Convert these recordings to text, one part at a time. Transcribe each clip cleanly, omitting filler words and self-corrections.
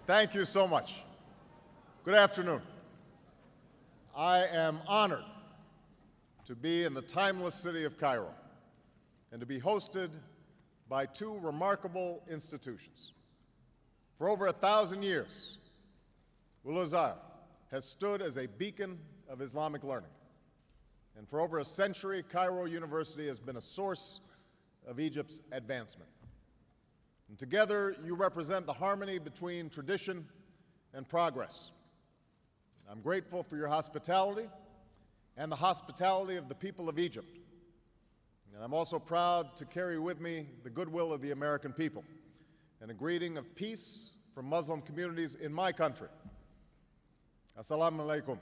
Thank you so much. Good afternoon. I am honored to be in the timeless city of Cairo and to be hosted by two remarkable institutions. For over 1,000 years, Al-Azhar has stood as a beacon of Islamic learning. And for over a century, Cairo University has been a source of Egypt's advancement. And together, you represent the harmony between tradition and progress. I'm grateful for your hospitality and the hospitality of the people of Egypt. And I'm also proud to carry with me the goodwill of the American people and a greeting of peace from Muslim communities in my country. Assalamu alaikum.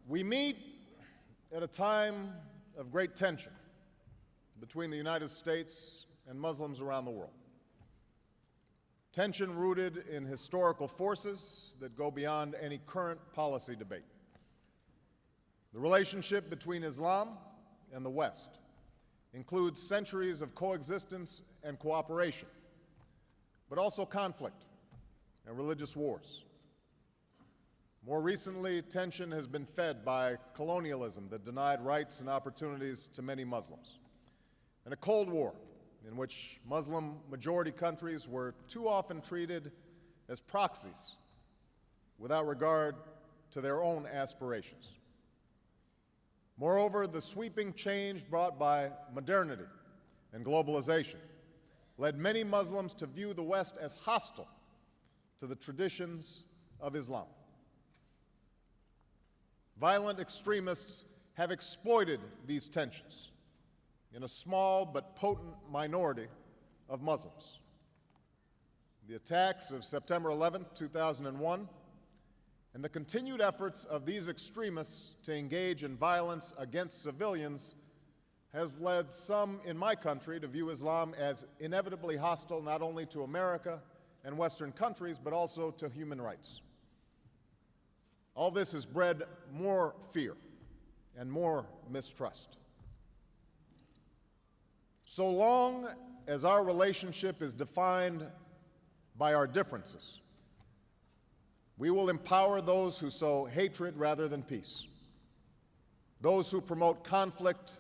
We meet at a time of great tension between the United States and Muslims around the world. Tension rooted in historical forces that go beyond any current policy debate. The relationship between Islam and the West includes centuries of coexistence and cooperation, but also conflict and religious wars. More recently, tension has been fed by colonialism that denied rights and opportunities to many Muslims, and a Cold War in which Muslim-majority countries were too often treated as proxies without regard to their own aspirations. Moreover, the sweeping change brought by modernity and globalization led many Muslims to view the West as hostile to the traditions of Islam. Violent extremists have exploited these tensions in a small but potent minority of Muslims. The attacks of September 11, 2001, and the continued efforts of these extremists to engage in violence against civilians has led some in my country to view Islam as inevitably hostile not only to America and Western countries, but also to human rights. All this has bred more fear and more mistrust. So long as our relationship is defined by our differences, we will empower those who sow hatred rather than peace, those who promote conflict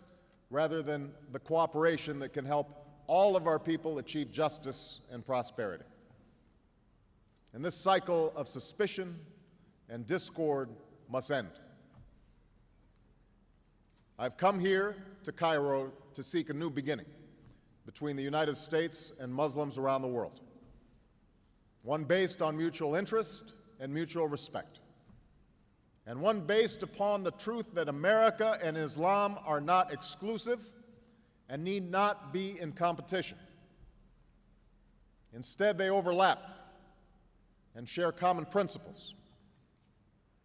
rather than the cooperation that can help all of our people achieve justice and prosperity. And this cycle of suspicion and discord must end. I've come here to Cairo to seek a new beginning between the United States and Muslims around the world, one based on mutual interest and mutual respect, and one based upon the truth that America and Islam are not exclusive and need not be in competition. Instead, they overlap and share common principles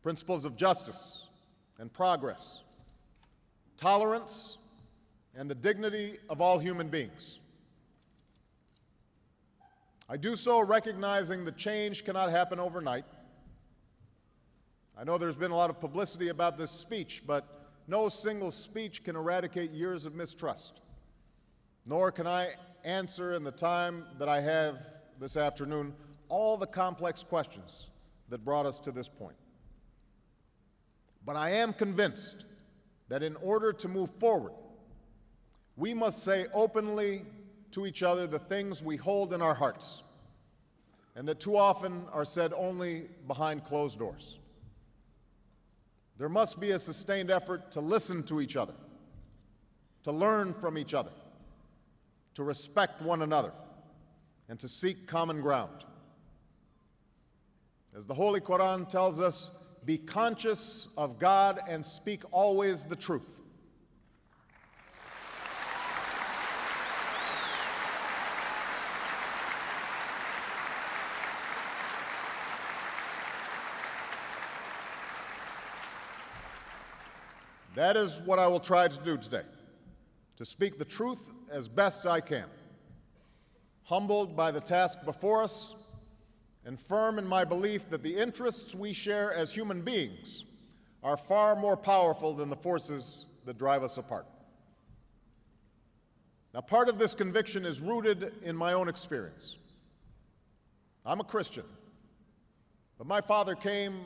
of justice and progress, tolerance, and the dignity of all human beings. I do so recognizing that change cannot happen overnight. I know there's been a lot of publicity about this speech, but no single speech can eradicate years of mistrust, nor can I answer in the time that I have this afternoon all the complex questions that brought us to this point. But I am convinced that in order to move forward, we must say openly to each other the things we hold in our hearts, and that too often are said only behind closed doors. There must be a sustained effort to listen to each other, to learn from each other, to respect one another, and to seek common ground. As the Holy Quran tells us, be conscious of God and speak always the truth. That is what I will try to do today, to speak the truth as best I can, humbled by the task before us, and firm in my belief that the interests we share as human beings are far more powerful than the forces that drive us apart. Now, part of this conviction is rooted in my own experience. I'm a Christian, but my father came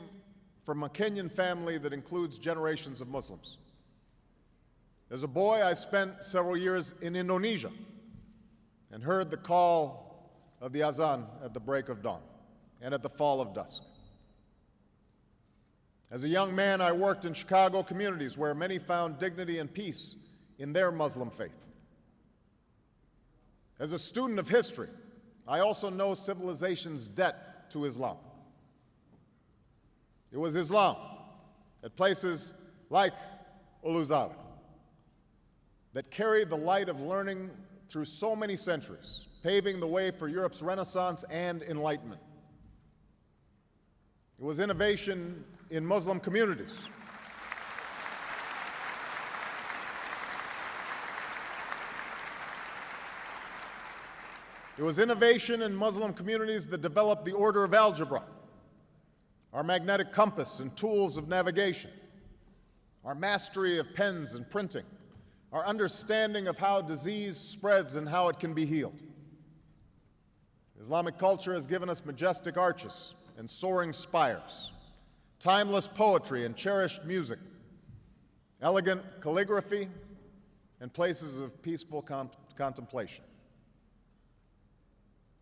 from a Kenyan family that includes generations of Muslims. As a boy, I spent several years in Indonesia and heard the call of the azan at the break of dawn and at the fall of dusk. As a young man, I worked in Chicago communities where many found dignity and peace in their Muslim faith. As a student of history, I also know civilization's debt to Islam. It was Islam at places like Uluzar that carried the light of learning through so many centuries, paving the way for Europe's Renaissance and Enlightenment. It was innovation in Muslim communities. It was innovation in Muslim communities that developed the order of algebra, our magnetic compass and tools of navigation, our mastery of pens and printing, our understanding of how disease spreads and how it can be healed. Islamic culture has given us majestic arches and soaring spires, timeless poetry and cherished music, elegant calligraphy, and places of peaceful contemplation.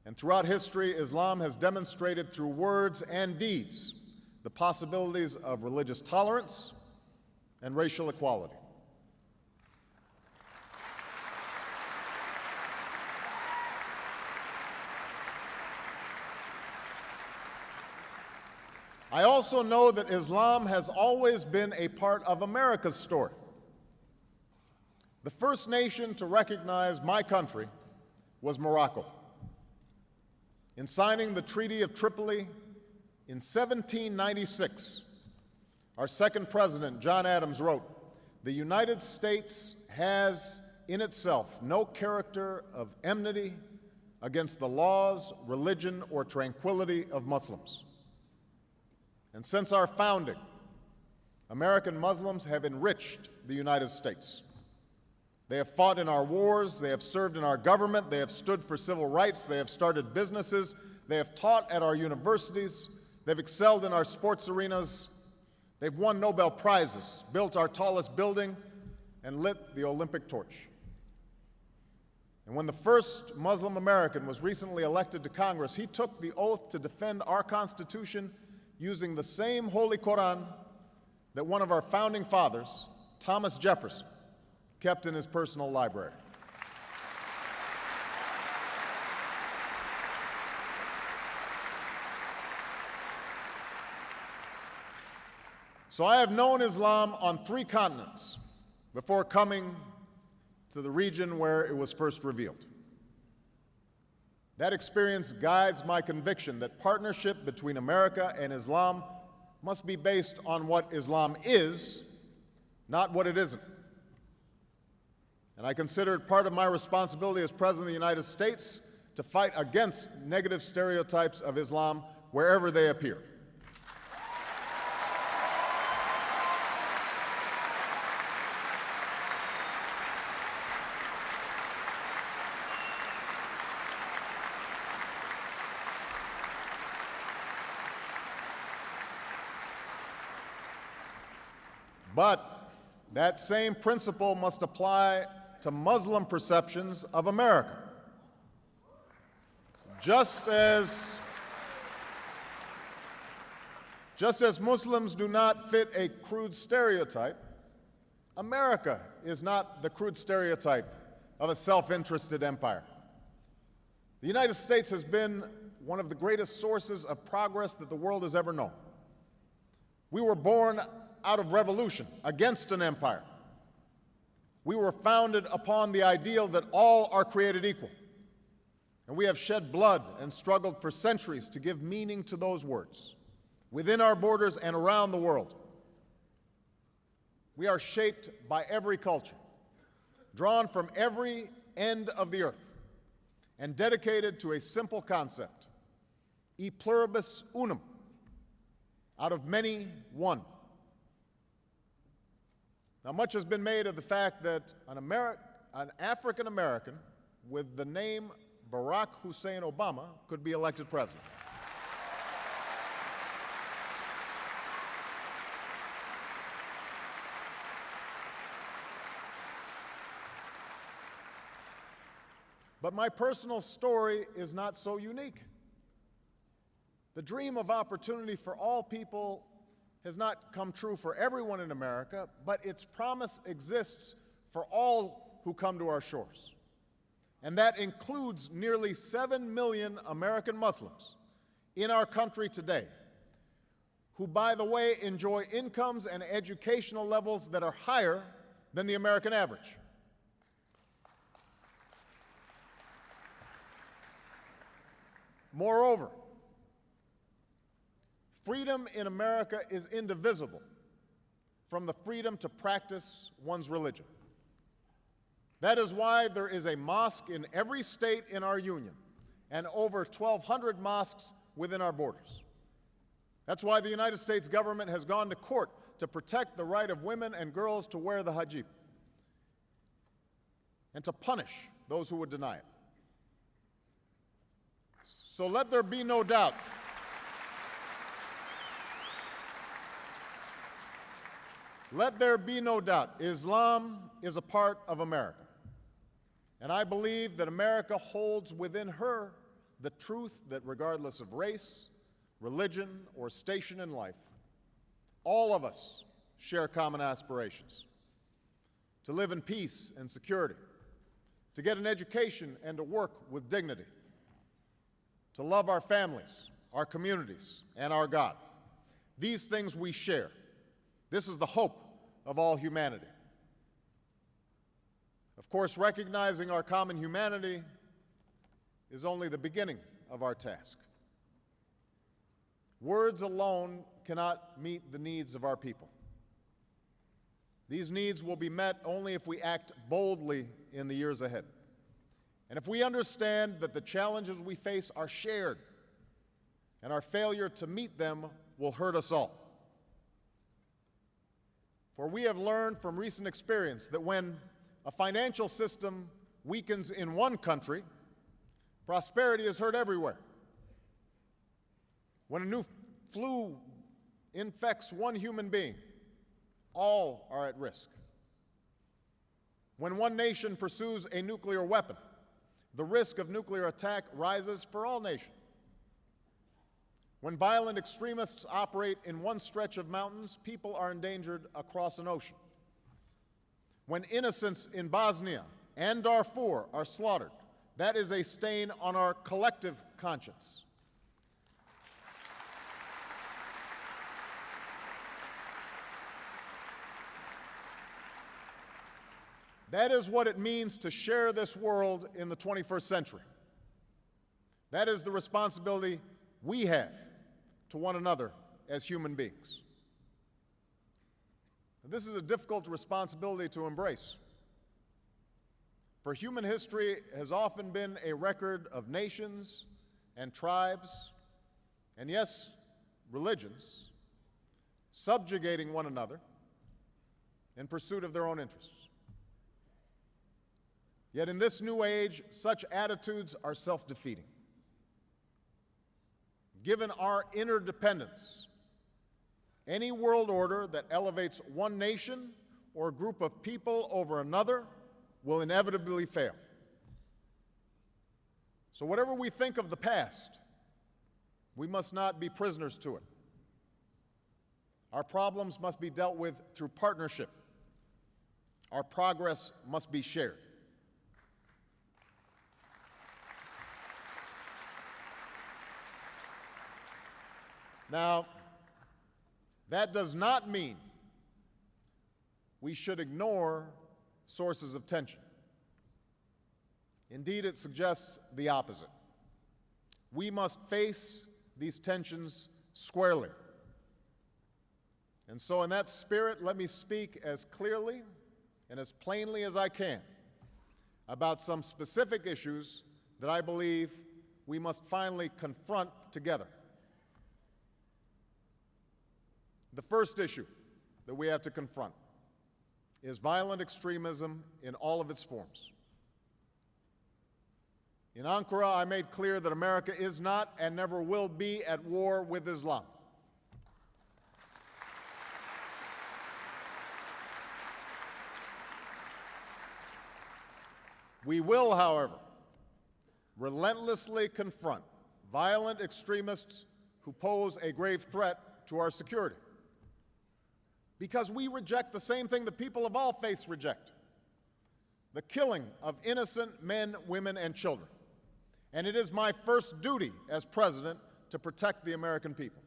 And throughout history, Islam has demonstrated through words and deeds the possibilities of religious tolerance and racial equality. I also know that Islam has always been a part of America's story. The first nation to recognize my country was Morocco. In signing the Treaty of Tripoli in 1796, our second president, John Adams, wrote, "The United States has in itself no character of enmity against the laws, religion, or tranquility of Muslims." And since our founding, American Muslims have enriched the United States. They have fought in our wars, they have served in our government, they have stood for civil rights, they have started businesses, they have taught at our universities, they've excelled in our sports arenas, they've won Nobel Prizes, built our tallest building, and lit the Olympic torch. And when the first Muslim American was recently elected to Congress, he took the oath to defend our Constitution using the same Holy Quran that one of our founding fathers, Thomas Jefferson, kept in his personal library. So I have known Islam on 3 continents before coming to the region where it was first revealed. That experience guides my conviction that partnership between America and Islam must be based on what Islam is, not what it isn't. And I consider it part of my responsibility as President of the United States to fight against negative stereotypes of Islam wherever they appear. But that same principle must apply to Muslim perceptions of America. Just as Muslims do not fit a crude stereotype, America is not the crude stereotype of a self-interested empire. The United States has been one of the greatest sources of progress that the world has ever known. We were born out of revolution against an empire. We were founded upon the ideal that all are created equal. And we have shed blood and struggled for centuries to give meaning to those words, within our borders and around the world. We are shaped by every culture, drawn from every end of the earth, and dedicated to a simple concept, e pluribus unum, out of many, one. Now, much has been made of the fact that an African American with the name Barack Hussein Obama could be elected president. But my personal story is not so unique. The dream of opportunity for all people has not come true for everyone in America, but its promise exists for all who come to our shores. And that includes nearly 7 million American Muslims in our country today, who, by the way, enjoy incomes and educational levels that are higher than the American average. Moreover, freedom in America is indivisible from the freedom to practice one's religion. That is why there is a mosque in every state in our union and over 1,200 mosques within our borders. That's why the United States government has gone to court to protect the right of women and girls to wear the hijab and to punish those who would deny it. So let there be no doubt. Let there be no doubt, Islam is a part of America. And I believe that America holds within her the truth that regardless of race, religion, or station in life, all of us share common aspirations: to live in peace and security, to get an education and to work with dignity, to love our families, our communities, and our God. These things we share. This is the hope of all humanity. Of course, recognizing our common humanity is only the beginning of our task. Words alone cannot meet the needs of our people. These needs will be met only if we act boldly in the years ahead. And if we understand that the challenges we face are shared, and our failure to meet them will hurt us all. For we have learned from recent experience that when a financial system weakens in one country, prosperity is hurt everywhere. When a new flu infects one human being, all are at risk. When one nation pursues a nuclear weapon, the risk of nuclear attack rises for all nations. When violent extremists operate in one stretch of mountains, people are endangered across an ocean. When innocents in Bosnia and Darfur are slaughtered, that is a stain on our collective conscience. That is what it means to share this world in the 21st century. That is the responsibility we have to one another as human beings. This is a difficult responsibility to embrace. For human history has often been a record of nations and tribes, and yes, religions, subjugating one another in pursuit of their own interests. Yet in this new age, such attitudes are self-defeating. Given our interdependence, any world order that elevates one nation or group of people over another will inevitably fail. So whatever we think of the past, we must not be prisoners to it. Our problems must be dealt with through partnership. Our progress must be shared. Now, that does not mean we should ignore sources of tension. Indeed, it suggests the opposite. We must face these tensions squarely. And so in that spirit, let me speak as clearly and as plainly as I can about some specific issues that I believe we must finally confront together. The first issue that we have to confront is violent extremism in all of its forms. In Ankara, I made clear that America is not and never will be at war with Islam. We will, however, relentlessly confront violent extremists who pose a grave threat to our security, because we reject the same thing that people of all faiths reject: the killing of innocent men, women, and children. And it is my first duty as president to protect the American people.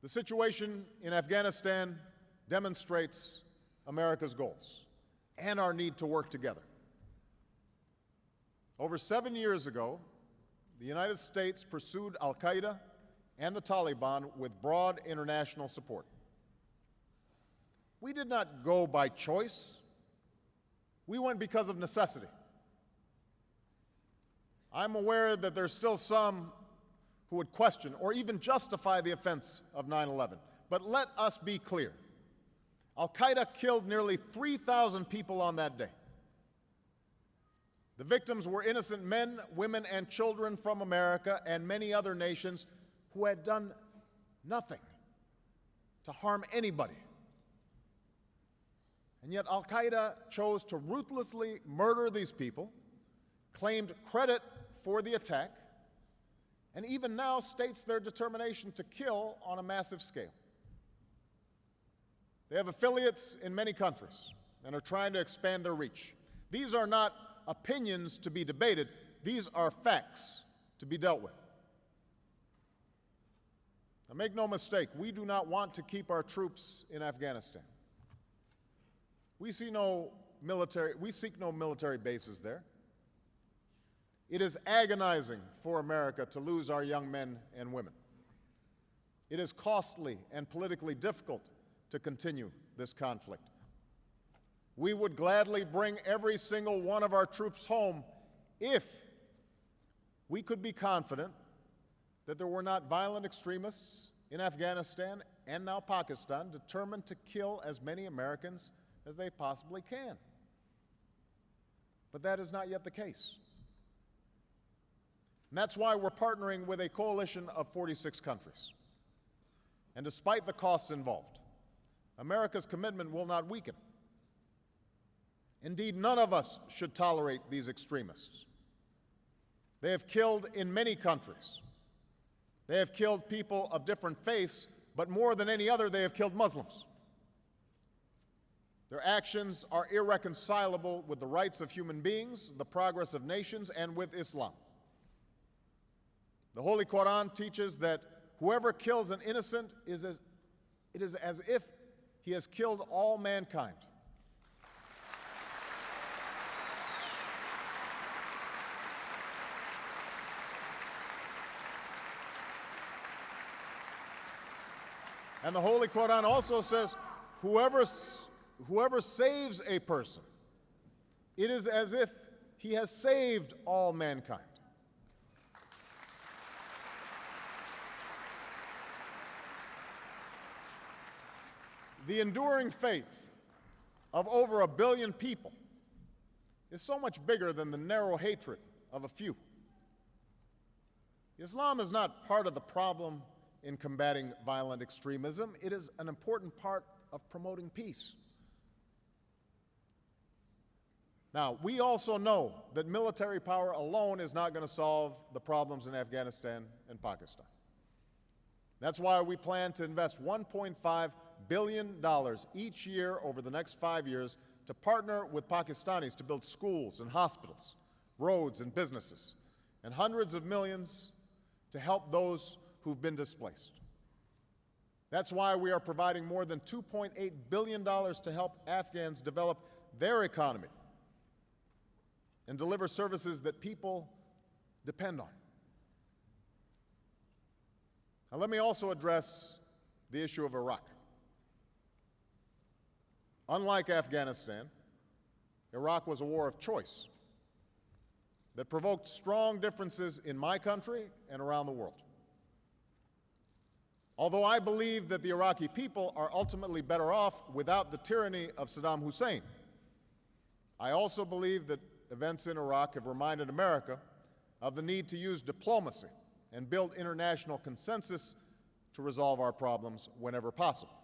The situation in Afghanistan demonstrates America's goals and our need to work together. Over 7 years ago, the United States pursued al-Qaeda and the Taliban with broad international support. We did not go by choice. We went because of necessity. I'm aware that there's still some who would question or even justify the offense of 9/11. But let us be clear. Al-Qaeda killed nearly 3,000 people on that day. The victims were innocent men, women, and children from America and many other nations who had done nothing to harm anybody. And yet Al-Qaeda chose to ruthlessly murder these people, claimed credit for the attack, and even now states their determination to kill on a massive scale. They have affiliates in many countries and are trying to expand their reach. These are not opinions to be debated. These are facts to be dealt with. Now, make no mistake, we do not want to keep our troops in Afghanistan. We seek no military bases there. It is agonizing for America to lose our young men and women. It is costly and politically difficult to continue this conflict. We would gladly bring every single one of our troops home if we could be confident that there were not violent extremists in Afghanistan and now Pakistan determined to kill as many Americans as they possibly can. But that is not yet the case. And that's why we're partnering with a coalition of 46 countries. And despite the costs involved, America's commitment will not weaken. Indeed, none of us should tolerate these extremists. They have killed in many countries. They have killed people of different faiths, but more than any other, they have killed Muslims. Their actions are irreconcilable with the rights of human beings, the progress of nations, and with Islam. The Holy Quran teaches that whoever kills an innocent it is as if he has killed all mankind. And the Holy Quran also says, whoever saves a person, it is as if he has saved all mankind. The enduring faith of over 1 billion people is so much bigger than the narrow hatred of a few. Islam is not part of the problem in combating violent extremism. It is an important part of promoting peace. Now, we also know that military power alone is not going to solve the problems in Afghanistan and Pakistan. That's why we plan to invest $1.5 billion each year over the next 5 years to partner with Pakistanis to build schools and hospitals, roads and businesses, and hundreds of millions to help those who've been displaced. That's why we are providing more than $2.8 billion to help Afghans develop their economy and deliver services that people depend on. Now, let me also address the issue of Iraq. Unlike Afghanistan, Iraq was a war of choice. that provoked strong differences in my country and around the world. Although I believe that the Iraqi people are ultimately better off without the tyranny of Saddam Hussein, I also believe that events in Iraq have reminded America of the need to use diplomacy and build international consensus to resolve our problems whenever possible.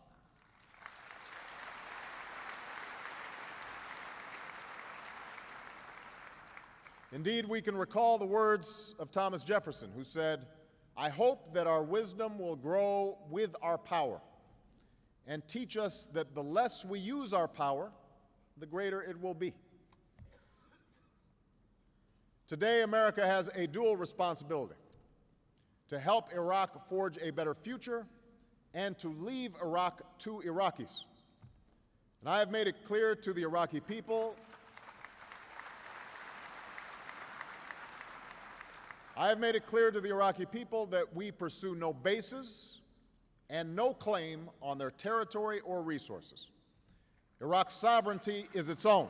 Indeed, we can recall the words of Thomas Jefferson, who said, "I hope that our wisdom will grow with our power and teach us that the less we use our power, the greater it will be." Today, America has a dual responsibility: to help Iraq forge a better future and to leave Iraq to Iraqis. And I have made it clear to the Iraqi people that we pursue no bases and no claim on their territory or resources. Iraq's sovereignty is its own.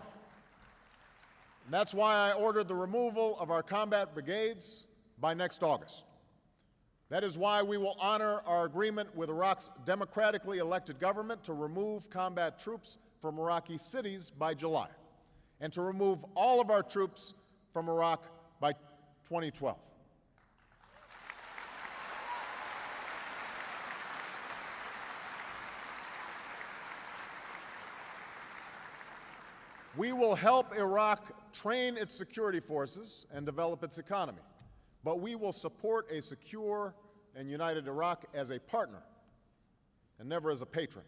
And that's why I ordered the removal of our combat brigades by next August. That is why we will honor our agreement with Iraq's democratically elected government to remove combat troops from Iraqi cities by July, and to remove all of our troops from Iraq by 2012. We will help Iraq train its security forces and develop its economy, but we will support a secure and united Iraq as a partner and never as a patron.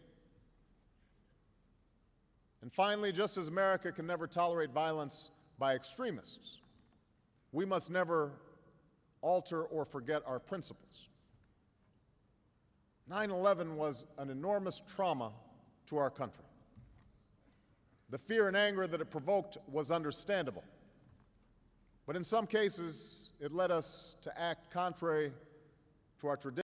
And finally, just as America can never tolerate violence by extremists, we must never alter or forget our principles. 9/11 was an enormous trauma to our country. The fear and anger that it provoked was understandable. But in some cases, it led us to act contrary to our traditions.